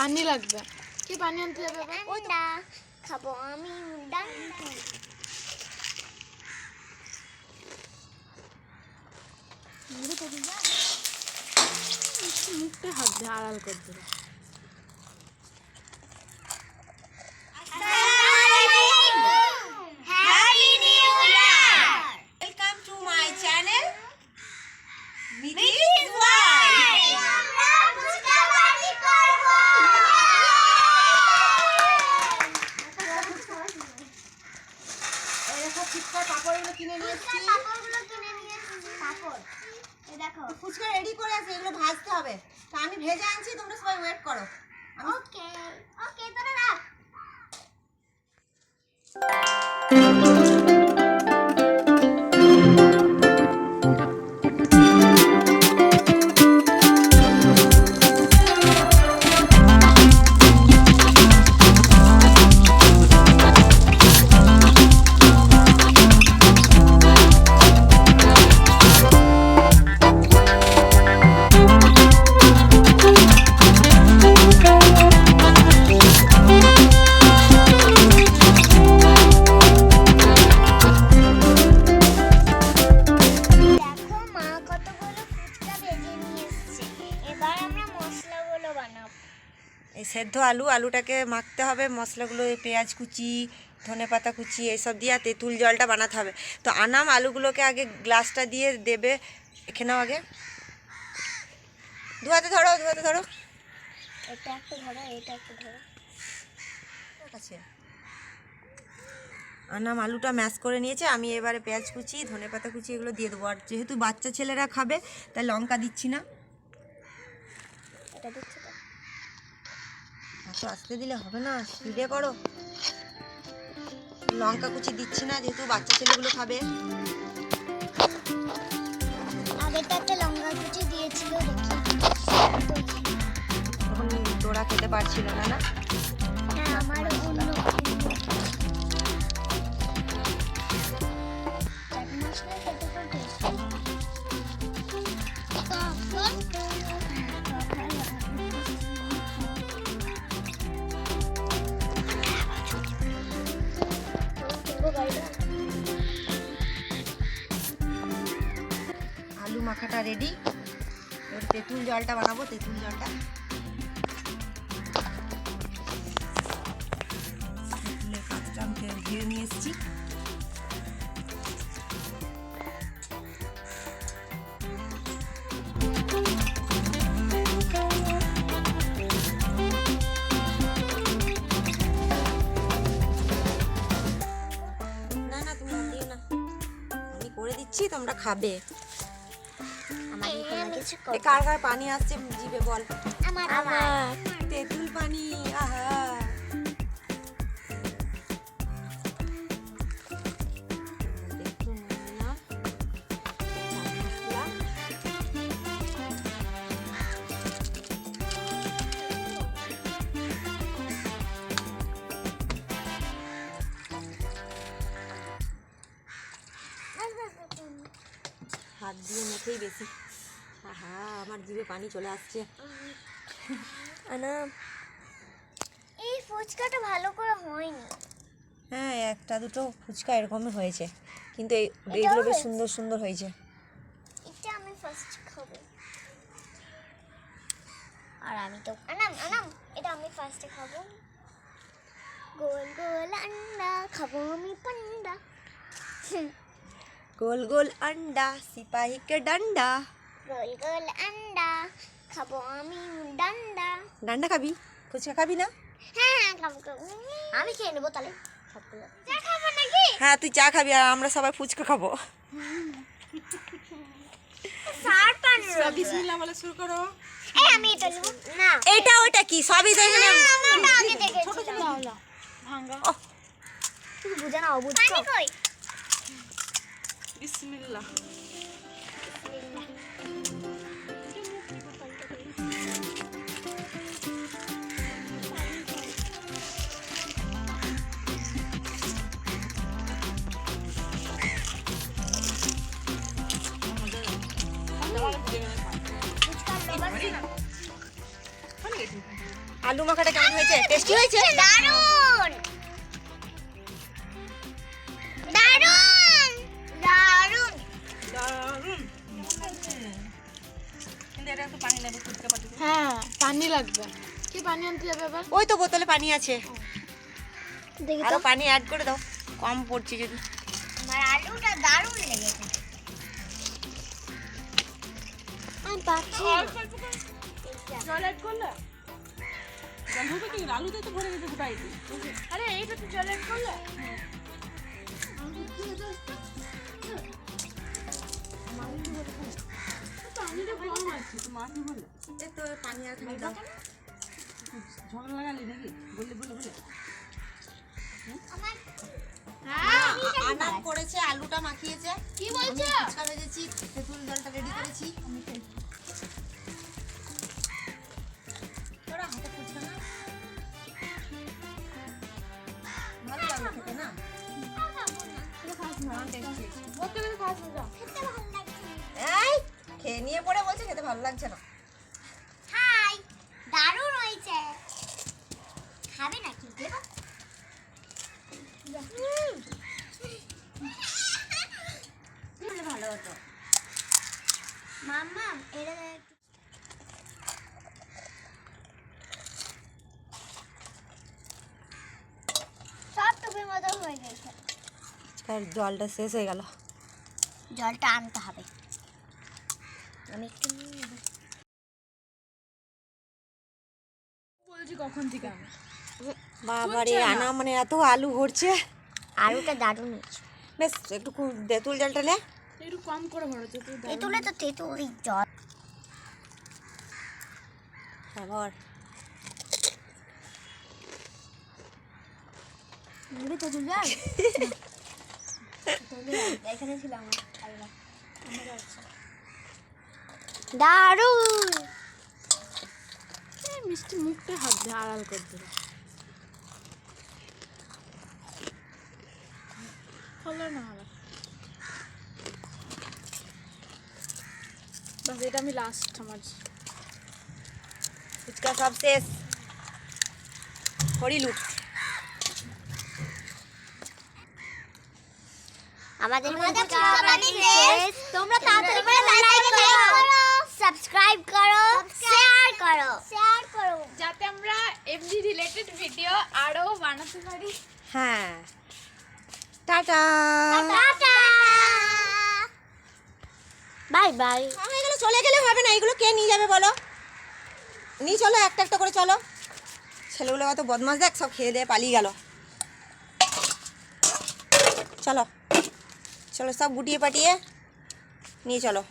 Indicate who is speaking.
Speaker 1: পানি লাগবে। কি পানি আনতে যাবে?
Speaker 2: ডান্ডা খাবো আমি ডান্ডা।
Speaker 1: মুখটা হাত দিয়ে আড়াল করে দেবে।
Speaker 3: ফুচকা রেডি করে আছে, এগুলো ভাজতে হবে। তো আমি ভেজে আনছি, তোমরা সবাই ওয়েট করো।
Speaker 2: ওকে ওকে তোরা রাখ।
Speaker 3: এই সেদ্ধ আলুটাকে মাখতে হবে, মশলাগুলো পেঁয়াজ কুচি, ধনেপাতা কুচি এইসব দিয়ে তেঁতুল জলটা বানাতে হবে। তো আনাম আলুগুলোকে আগে গ্লাসটা দিয়ে দেবে। এখানেও আগে দু হাতে ধরো,
Speaker 2: এটা একটা ধরো, এটা একটা ধরো।
Speaker 3: আছে আনাম আলুটা ম্যাশ করে নিয়েছে। আমি এবারে পেঁয়াজ কুচি, ধনেপাতা কুচি এগুলো দিয়ে দেবো। আর যেহেতু বাচ্চা ছেলেরা খাবে তাই লঙ্কা দিচ্ছি না।
Speaker 2: এটা দিচ্ছি তো।
Speaker 3: এত আস্তে দিলে হবে না, স্পিডে করো। লঙ্কা কুচি দিচ্ছি না যেহেতু বাচ্চা ছেলেগুলো খাবে।
Speaker 2: আগেরটা একটা লঙ্কা কুচি দিয়েছিল দেখি।
Speaker 3: তখন তোরা খেতে পারছিল না, না?
Speaker 2: হ্যাঁ আমার অন্য চাট মশলা খেতে খুব টেস্টি।
Speaker 3: আলু মাখাটা রেডি। এবার তেঁতুল জলটা বানাবো। তেঁতুল জলটা তেঁতুলের কাঁচটা আমি ধুয়ে নিয়ে এসেছি। না না তুমি হাত দিও না, আমি করে দিচ্ছি, তোমরা খাবে। কার কার পানি আসছে জিভে বল?
Speaker 2: আমার
Speaker 3: তেঁতুল পানি। আহা দেখুন না, হাত দিয়ে মুখেই বেশি। আহা আমার জিভে পানি চলে আসছে।
Speaker 2: এই ফুচকাটা ভালো করে হয়নি।
Speaker 3: হ্যাঁ একটা দুটো ফুচকা এরকমই হয়েছে, কিন্তু এইগুলো বেশ সুন্দর সুন্দর হয়েছে।
Speaker 2: এটা আমি ফার্স্ট খাবো। আর আমি তো আনাম এটা আমি ফার্স্টে খাবো। গোল গোল আন্ডা খাবো আমি পান্ডা।
Speaker 3: গোল গোল अंडा सिपाही के डंडा।
Speaker 2: গোল গোল আন্ডা খাবো আমি ডান্ডা।
Speaker 3: ডান্ডা খাবি? ফুচকা খাবি না?
Speaker 2: হ্যাঁ খাবো। আমি খেয়ে নেবো তাহলে সবগুলো। চা খাবো নাকি?
Speaker 3: হ্যাঁ তুই চা খাবি আর আমরা সবাই ফুচকা খাবো।
Speaker 2: সার পানি
Speaker 1: বিসমিল্লাহ বলে শুরু করো।
Speaker 2: এই আমি এটা নেব না।
Speaker 3: এটা ওটা কি সবই তো এখানে
Speaker 2: আমরা আগে দেখেছিলাম।
Speaker 1: দাও ভাঙা।
Speaker 2: তুমি বুঝা না অবুঝ। পানি কই?
Speaker 1: বিসমিল্লাহ।
Speaker 3: আলু মাখাটা কেমন হয়েছে? টেস্টি হয়েছে?
Speaker 2: দারুণ দারুণ দারুণ
Speaker 3: কিন্তু এটা একটু পানি লাগবে, ফুটতে পারবে।
Speaker 1: হ্যাঁ পানি লাগবে। কি পানি আনতে যাবে এবার?
Speaker 3: ওই তো বোতলে পানি আছে,
Speaker 2: দেখি
Speaker 3: আরো
Speaker 2: তো
Speaker 3: পানি অ্যাড করে দাও, কম পড়ছে যদি।
Speaker 2: আমার আলুটা দারুণ লেগেছে। আমি পাচ্ছি না।
Speaker 1: জল অ্যাড করলে? আরে এইটা তো জল অ্যাড করলে? পানিটা কম আছে।
Speaker 3: এই তো পানি আর খালি দাও।
Speaker 1: হ্যাঁ
Speaker 3: আনাম করেছে, আলুটা মাখিয়েছে,
Speaker 1: কি বলছো?
Speaker 3: ফুচকা ভেজেছি, তেঁতুল জলটা রেডি করেছি। তোরা হাতে ফুচকা না? ভালো লাগলো খেতে না? এই খেয়ে নিয়ে পরে বলছে খেতে ভালো লাগছে না।
Speaker 2: হাই দারুণ হয়েছে। খাবে নাকি দেবো? ভালো হতো মাম্মা এটা সব টুপির মতো হয়ে গেছে।
Speaker 3: তার জলটা শেষ হয়ে গেল।
Speaker 2: জলটা আনতে হবে। আমি একটু নিয়ে নেব।
Speaker 1: বলছি কখন থেকে আমি?
Speaker 3: বাবারে আনা মানে এত আলু ভরছে।
Speaker 2: আলুটা দারুণ হয়েছে।
Speaker 3: বেশ একটু তেঁতুল জলটা নে।
Speaker 1: একটু কম করে ভরো তো।
Speaker 2: তেঁতুলে তো তেঁতুলই জল।
Speaker 3: আবার
Speaker 2: তেঁতুল জল এখানে ছিল আমার দারুণ।
Speaker 1: মিষ্টি মুখটা হাত দিয়ে আড়াল করে দিল। হলো না হলো। বাস এটা আমি লাস্ট আমার।
Speaker 3: ফুচকা সব শেষ, হরিলুট।
Speaker 2: আমাদের শেষ। তোমরা তাড়াতাড়ি করে লাইক করো, সাবস্ক্রাইব করো, শেয়ার করো।
Speaker 1: যাতে আমরা এমনি রিলেটেড ভিডিও আরো বানাতে পারি।
Speaker 3: হ্যাঁ, টাটা।
Speaker 2: Tata bye bye.
Speaker 3: এগুলো চলে গেলে হবে না, এগুলো কে নিয়ে যাবে বলো? নিয়ে চলো, একটা একটা করে চলো। ছেলেগুলো কত বদমাশ দেখ, সব খেয়ে দিয়ে পালিয়ে গেল। চলো চলো, সব গুটিয়ে পাটিয়ে নিয়ে চলো।